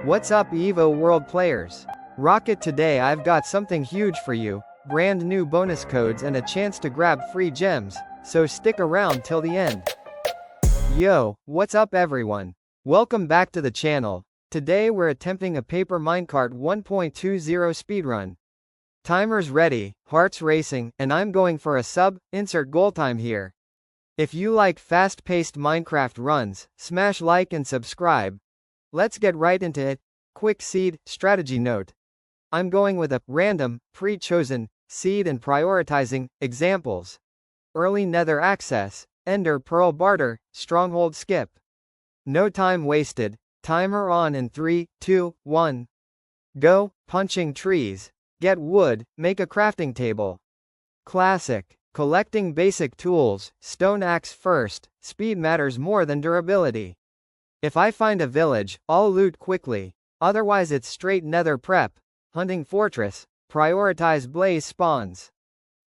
What's up, Evo World players? Rocket, today I've got something huge for you, brand new bonus codes and a chance to grab free gems, so stick around till the end. Yo, what's up everyone? Welcome back to the channel. Today we're attempting a paper minecart 1.20 speedrun. Timer's ready, hearts racing, and I'm going for a insert goal time here. If you like fast-paced Minecraft runs, smash like and subscribe. Let's get right into it. Quick seed strategy note. I'm going with a random, pre-chosen seed and prioritizing examples. Early nether access, ender pearl barter, stronghold skip. No time wasted. Timer on in 3, 2, 1. Go. Punching trees. Get wood, make a crafting table. Classic. Collecting basic tools, stone axe first, speed matters more than durability. If I find a village, I'll loot quickly, otherwise it's straight nether prep. Hunting fortress, prioritize blaze spawns.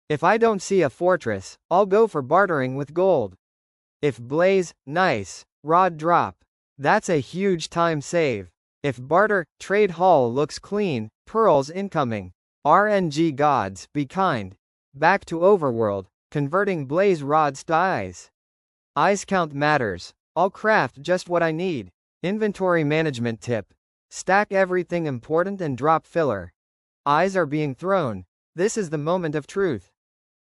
If I don't see a fortress, I'll go for bartering with gold. If blaze, nice, rod drop. That's a huge time save. If barter, trade hall looks clean, pearls incoming. RNG gods, be kind. Back to overworld, converting blaze rods to eyes. Eyes count matters. I'll craft just what I need. Inventory management tip. Stack everything important and drop filler. Eyes are being thrown. This is the moment of truth.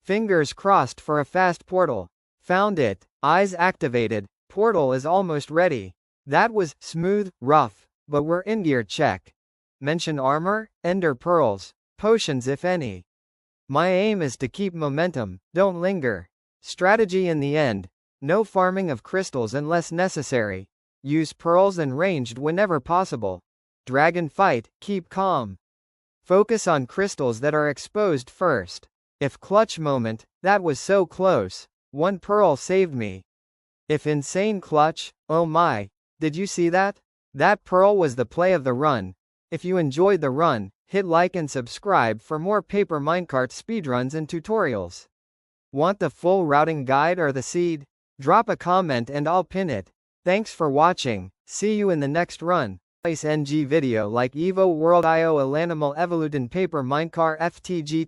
Fingers crossed for a fast portal. Found it. Eyes activated. Portal is almost ready. That was smooth, rough, but we're in gear check. Mention armor, ender pearls, potions if any. My aim is to keep momentum, don't linger. Strategy in the end. No farming of crystals unless necessary. Use pearls and ranged whenever possible. Dragon fight, keep calm. Focus on crystals that are exposed first. If clutch moment, that was so close. One pearl saved me. If insane clutch, oh my, did you see that? That pearl was the play of the run. If you enjoyed the run, hit like and subscribe for more paper minecart speedruns and tutorials. Want the full routing guide or the seed? Drop a comment and I'll pin it. Thanks for watching. See you in the next run. Place NG video like Evo World IO Elanimal Evolutin Paper Minecart FTGT